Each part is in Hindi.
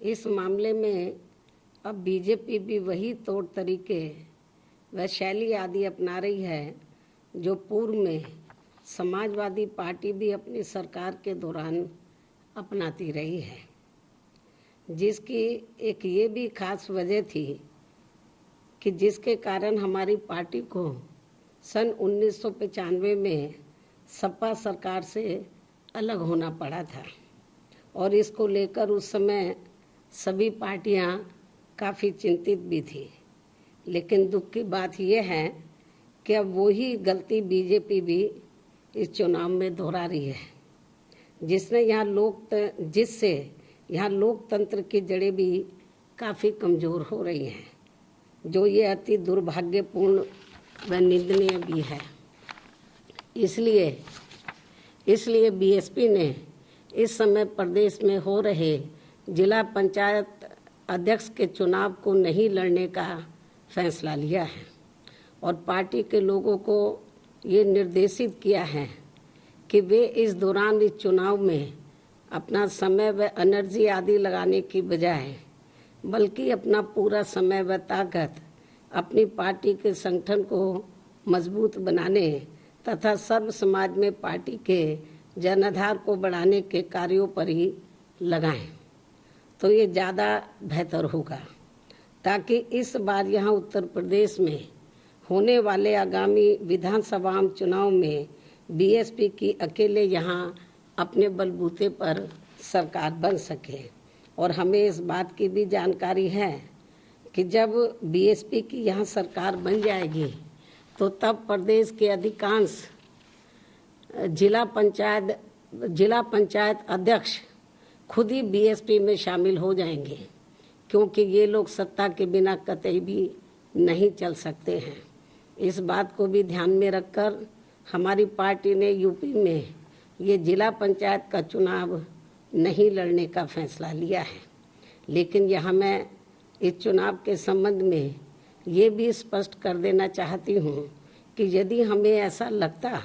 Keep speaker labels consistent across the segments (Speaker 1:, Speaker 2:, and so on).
Speaker 1: इस मामले में अब बीजेपी भी वही तौर तरीके व शैली आदि अपना रही है जो पूर्व में समाजवादी पार्टी भी अपनी सरकार के दौरान अपनाती रही है, जिसकी एक ये भी खास वजह थी कि जिसके कारण हमारी पार्टी को सन 1995 में सपा सरकार से अलग होना पड़ा था और इसको लेकर उस समय सभी पार्टियां काफ़ी चिंतित भी थी। लेकिन दुख की बात यह है कि अब वही गलती बीजेपी भी इस चुनाव में दोहरा रही है, जिससे यहाँ लोकतंत्र की जड़ें भी काफ़ी कमज़ोर हो रही हैं, जो ये अति दुर्भाग्यपूर्ण व निंदनीय भी है। इसलिए बीएसपी ने इस समय प्रदेश में हो रहे जिला पंचायत अध्यक्ष के चुनाव को नहीं लड़ने का फैसला लिया है और पार्टी के लोगों को ये निर्देशित किया है कि वे इस दौरान इस चुनाव में अपना समय व एनर्जी आदि लगाने की बजाय बल्कि अपना पूरा समय व ताकत अपनी पार्टी के संगठन को मजबूत बनाने तथा सर्व समाज में पार्टी के जनाधार को बढ़ाने के कार्यों पर ही लगाएं, तो ये ज़्यादा बेहतर होगा, ताकि इस बार यहाँ उत्तर प्रदेश में होने वाले आगामी विधानसभा चुनाव में बीएसपी की अकेले यहाँ अपने बलबूते पर सरकार बन सके। और हमें इस बात की भी जानकारी है कि जब बीएसपी की यहाँ सरकार बन जाएगी तो तब प्रदेश के अधिकांश जिला पंचायत अध्यक्ष खुद ही बीएसपी में शामिल हो जाएंगे, क्योंकि ये लोग सत्ता के बिना कतई भी नहीं चल सकते हैं। इस बात को भी ध्यान में रखकर हमारी पार्टी ने यूपी में ये जिला पंचायत का चुनाव नहीं लड़ने का फैसला लिया है। लेकिन यहाँ मैं इस चुनाव के संबंध में ये भी स्पष्ट कर देना चाहती हूँ कि यदि हमें ऐसा लगता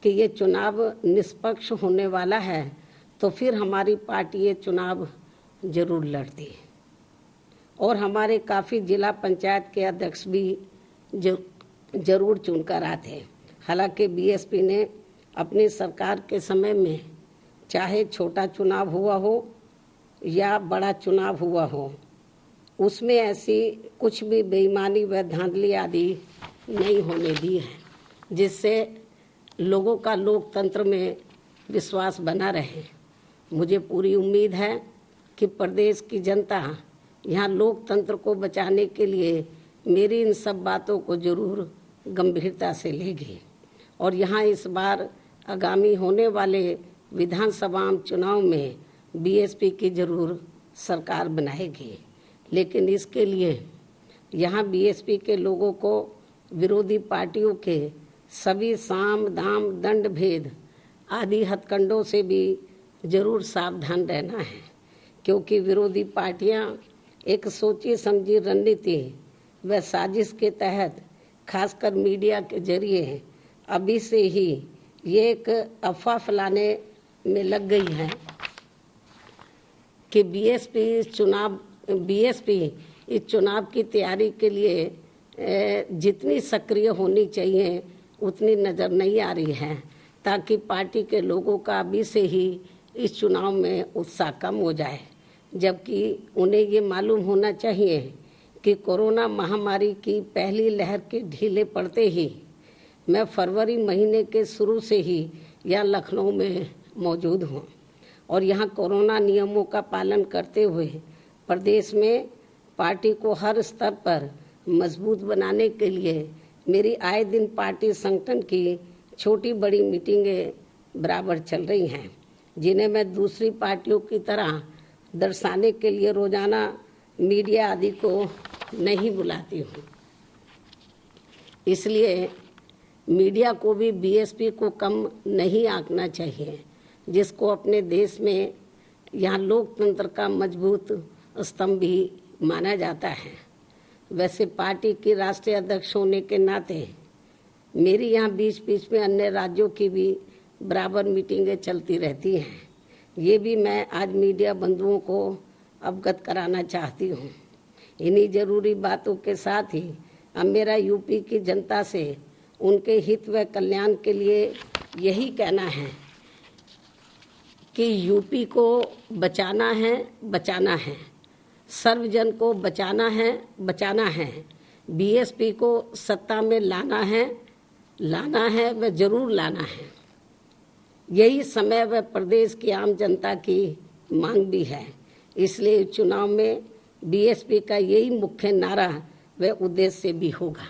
Speaker 1: कि ये चुनाव निष्पक्ष होने वाला है तो फिर हमारी पार्टी ये चुनाव जरूर लड़ती और हमारे काफ़ी जिला पंचायत के अध्यक्ष भी जरूर चुनकर आते। हालांकि बीएसपी ने अपनी सरकार के समय में चाहे छोटा चुनाव हुआ हो या बड़ा चुनाव हुआ हो, उसमें ऐसी कुछ भी बेईमानी व धांधली आदि नहीं होने दी है, जिससे लोगों का लोकतंत्र में विश्वास बना रहे। मुझे पूरी उम्मीद है कि प्रदेश की जनता यहाँ लोकतंत्र को बचाने के लिए मेरी इन सब बातों को जरूर गंभीरता से लेगी और यहाँ इस बार आगामी होने वाले विधानसभा चुनाव में बीएसपी की जरूर सरकार बनाएगी। लेकिन इसके लिए यहाँ बीएसपी के लोगों को विरोधी पार्टियों के सभी साम दाम दंड भेद आदि हथकंडों से भी जरूर सावधान रहना है, क्योंकि विरोधी पार्टियां एक सोची समझी रणनीति व साजिश के तहत खासकर मीडिया के जरिए अभी से ही ये एक अफवाह फैलाने में लग गई है कि बीएसपी इस चुनाव की तैयारी के लिए जितनी सक्रिय होनी चाहिए उतनी नज़र नहीं आ रही है, ताकि पार्टी के लोगों का अभी से ही इस चुनाव में उत्साह कम हो जाए। जबकि उन्हें ये मालूम होना चाहिए कि कोरोना महामारी की पहली लहर के ढीले पड़ते ही मैं फरवरी महीने के शुरू से ही यहाँ लखनऊ में मौजूद हूँ और यहाँ कोरोना नियमों का पालन करते हुए प्रदेश में पार्टी को हर स्तर पर मजबूत बनाने के लिए मेरी आए दिन पार्टी संगठन की छोटी बड़ी मीटिंगें बराबर चल रही हैं, जिन्हें मैं दूसरी पार्टियों की तरह दर्शाने के लिए रोजाना मीडिया आदि को नहीं बुलाती हूँ। इसलिए मीडिया को भी बीएसपी को कम नहीं आंकना चाहिए, जिसको अपने देश में यहाँ लोकतंत्र का मजबूत स्तंभ भी माना जाता है। वैसे पार्टी की राष्ट्रीय अध्यक्ष होने के नाते मेरी यहाँ बीच बीच में अन्य राज्यों की भी बराबर मीटिंगें चलती रहती हैं। ये भी मैं आज मीडिया बंधुओं को अवगत कराना चाहती हूँ। इन्हीं जरूरी बातों के साथ ही अब मेरा यूपी की जनता से उनके हित व कल्याण के लिए यही कहना है कि यूपी को बचाना है, बचाना है, सर्वजन को बचाना है, बीएसपी को सत्ता में लाना है व जरूर लाना है। यही समय व प्रदेश की आम जनता की मांग भी है। इसलिए चुनाव में बीएसपी का यही मुख्य नारा व उद्देश्य भी होगा।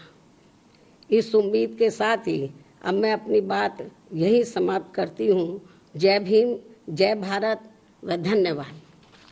Speaker 1: इस उम्मीद के साथ ही अब मैं अपनी बात यही समाप्त करती हूँ। जय भीम, जय भारत व धन्यवाद।